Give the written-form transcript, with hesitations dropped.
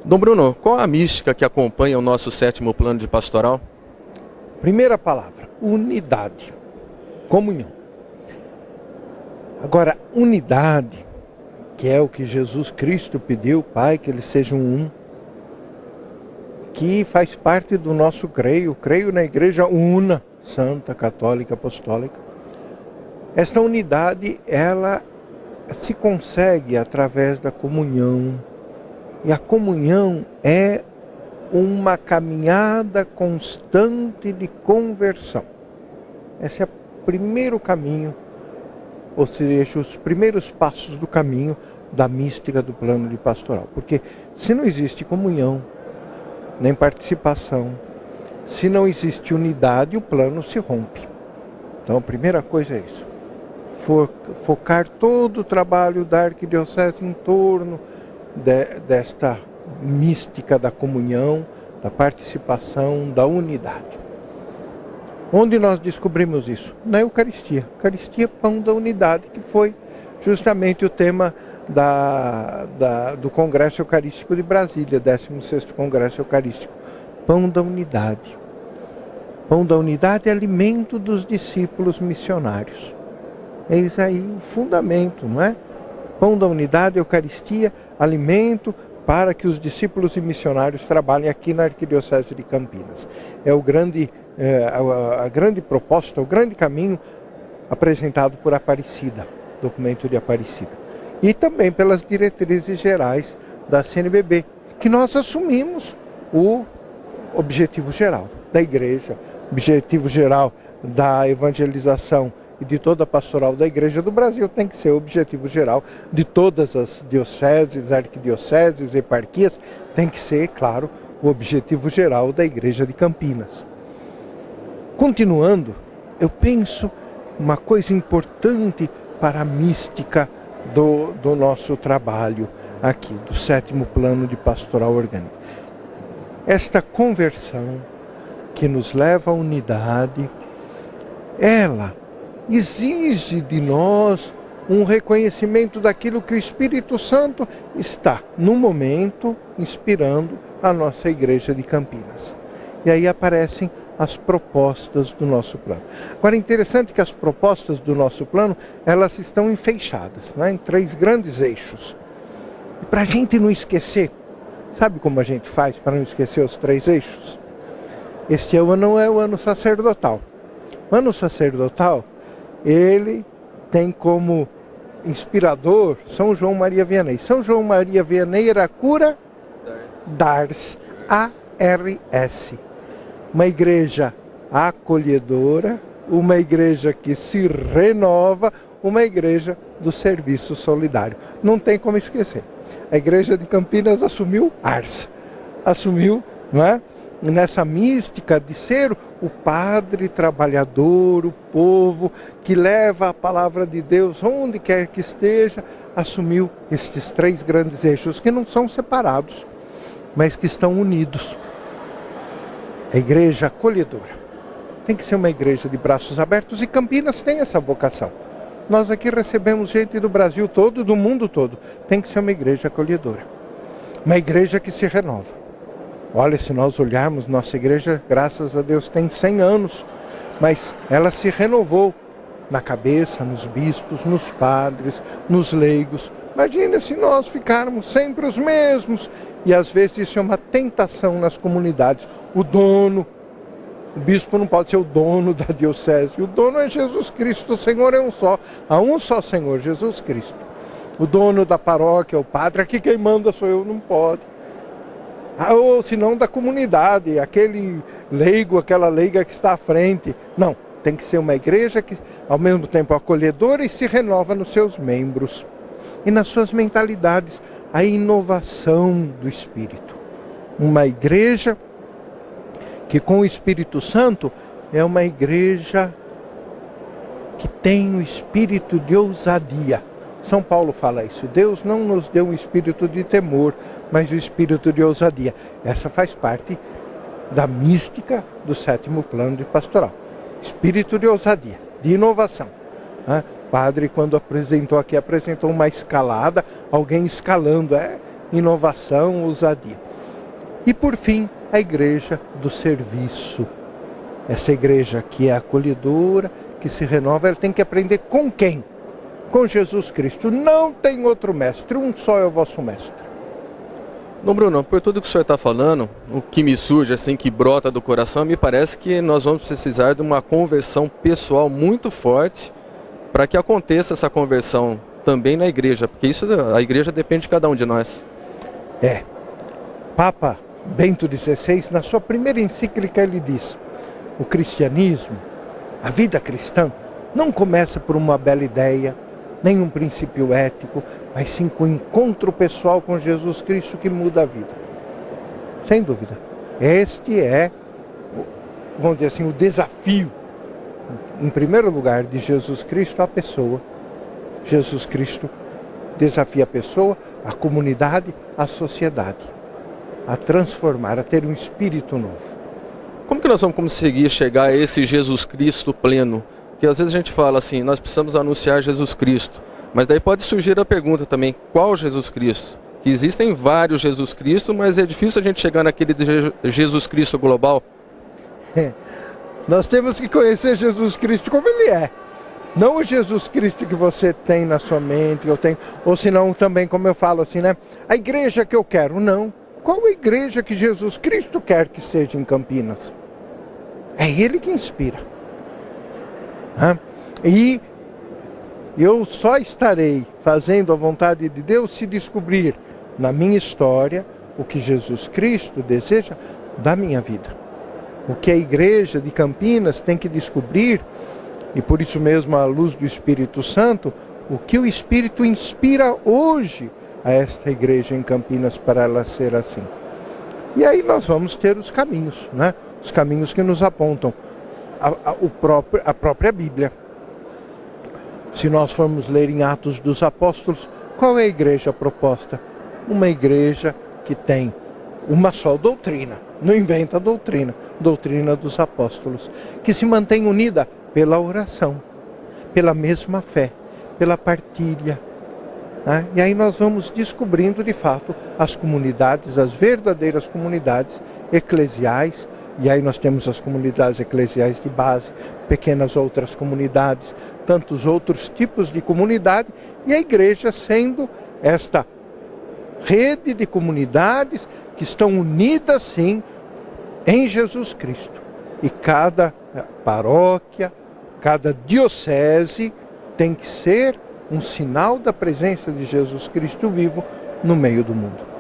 Dom Bruno, qual a mística que acompanha o nosso 7º plano de pastoral? Primeira palavra, unidade, comunhão. Agora, unidade, que é o que Jesus Cristo pediu, Pai, que eles sejam um, que faz parte do nosso creio na Igreja una, santa, católica, apostólica. Esta unidade, ela se consegue através da comunhão, e a comunhão é uma caminhada constante de conversão. Esse é o primeiro caminho, ou seja, os primeiros passos do caminho da mística do plano de pastoral. Porque se não existe comunhão, nem participação, se não existe unidade, o plano se rompe. Então a primeira coisa é isso. Focar todo o trabalho da arquidiocese em torno desta mística da comunhão, da participação, da unidade. Onde nós descobrimos isso? Na Eucaristia. Eucaristia, pão da unidade, que foi justamente o tema do Congresso Eucarístico de Brasília, 16º Congresso Eucarístico. Pão da unidade. Pão da unidade é alimento dos discípulos missionários. Eis aí o fundamento, não é? Pão da unidade, Eucaristia, alimento para que os discípulos e missionários trabalhem aqui na Arquidiocese de Campinas. É a grande proposta, o grande caminho apresentado por Aparecida, documento de Aparecida. E também pelas diretrizes gerais da CNBB, que nós assumimos o objetivo geral da Igreja, objetivo geral da evangelização e de toda a pastoral da Igreja do Brasil tem que ser o objetivo geral de todas as dioceses, arquidioceses, eparquias, tem que ser, claro, o objetivo geral da Igreja de Campinas. Continuando, eu penso uma coisa importante para a mística do nosso trabalho aqui, do 7º plano de pastoral orgânica. Esta conversão que nos leva à unidade, ela exige de nós um reconhecimento daquilo que o Espírito Santo está, no momento, inspirando a nossa Igreja de Campinas. E aí aparecem as propostas do nosso plano. Agora é interessante que as propostas do nosso plano, elas estão enfeixadas, né, em 3 grandes eixos. E para a gente não esquecer, sabe como a gente faz para não esquecer os 3 eixos? Este ano não é o ano sacerdotal. O ano sacerdotal, ele tem como inspirador São João Maria Vianney. São João Maria Vianney era cura d'Ars, A-R-S. Uma igreja acolhedora, uma igreja que se renova, uma igreja do serviço solidário. Não tem como esquecer. A Igreja de Campinas assumiu Ars, assumiu, não é? Nessa mística de ser o padre trabalhador, o povo que leva a palavra de Deus onde quer que esteja, assumiu estes 3 grandes eixos que não são separados, mas que estão unidos. A igreja acolhedora tem que ser uma igreja de braços abertos e Campinas tem essa vocação. Nós aqui recebemos gente do Brasil todo, do mundo todo. Tem que ser uma igreja acolhedora, uma igreja que se renova. Olha, se nós olharmos, nossa igreja, graças a Deus, tem 100 anos, mas ela se renovou na cabeça, nos bispos, nos padres, nos leigos. Imagina se nós ficarmos sempre os mesmos. E às vezes isso é uma tentação nas comunidades. O bispo não pode ser o dono da diocese. O dono é Jesus Cristo, o Senhor é um só. Há um só Senhor, Jesus Cristo. O dono da paróquia, o padre, aqui quem manda sou eu, não pode. Ou se não da comunidade, aquele leigo, aquela leiga que está à frente. Não, tem que ser uma igreja que ao mesmo tempo é acolhedora e se renova nos seus membros. E nas suas mentalidades, a inovação do Espírito. Uma igreja que com o Espírito Santo é uma igreja que tem o espírito de ousadia. São Paulo fala isso. Deus não nos deu um espírito de temor, mas o espírito de ousadia. Essa faz parte da mística do 7º plano de pastoral. Espírito de ousadia, de inovação. O padre, quando apresentou aqui, apresentou uma escalada, alguém escalando. É inovação, ousadia. E por fim, a igreja do serviço. Essa igreja que é acolhedora, que se renova, ela tem que aprender com quem? Com Jesus Cristo. Não tem outro mestre, um só é o vosso mestre. Dom Bruno, por tudo que o senhor está falando, o que me surge, assim, que brota do coração, me parece que nós vamos precisar de uma conversão pessoal muito forte para que aconteça essa conversão também na igreja, porque isso, a igreja depende de cada um de nós. Papa Bento XVI, na sua primeira encíclica, ele diz: o cristianismo, a vida cristã, não começa por uma bela ideia, nem um princípio ético, mas sim com o encontro pessoal com Jesus Cristo que muda a vida. Sem dúvida. Este é, vamos dizer assim, o desafio, em primeiro lugar, de Jesus Cristo à pessoa. Jesus Cristo desafia a pessoa, a comunidade, a sociedade, a transformar, a ter um espírito novo. Como que nós vamos conseguir chegar a esse Jesus Cristo pleno? Porque às vezes a gente fala assim, nós precisamos anunciar Jesus Cristo, mas daí pode surgir a pergunta também, qual Jesus Cristo? Que existem vários Jesus Cristo, mas é difícil a gente chegar naquele Jesus Cristo global. Nós temos que conhecer Jesus Cristo como Ele é. Não o Jesus Cristo que você tem na sua mente, eu tenho, ou senão também, como eu falo assim, né? A igreja que eu quero, não. Qual a igreja que Jesus Cristo quer que seja em Campinas? É Ele que inspira. E eu só estarei fazendo a vontade de Deus se descobrir na minha história o que Jesus Cristo deseja da minha vida. O que a igreja de Campinas tem que descobrir, e por isso mesmo à luz do Espírito Santo, o que o Espírito inspira hoje a esta igreja em Campinas para ela ser assim. E aí nós vamos ter os caminhos, né? Os caminhos que nos apontam a própria Bíblia. Se nós formos ler em Atos dos Apóstolos, qual é a igreja proposta? Uma igreja que tem uma só doutrina, não inventa doutrina dos apóstolos, que se mantém unida pela oração, pela mesma fé, pela partilha. E aí nós vamos descobrindo de fato as comunidades, as verdadeiras comunidades eclesiais, e aí nós temos as comunidades eclesiais de base, pequenas outras comunidades, tantos outros tipos de comunidade, e a igreja sendo esta rede de comunidades que estão unidas sim em Jesus Cristo. E cada paróquia, cada diocese tem que ser um sinal da presença de Jesus Cristo vivo no meio do mundo.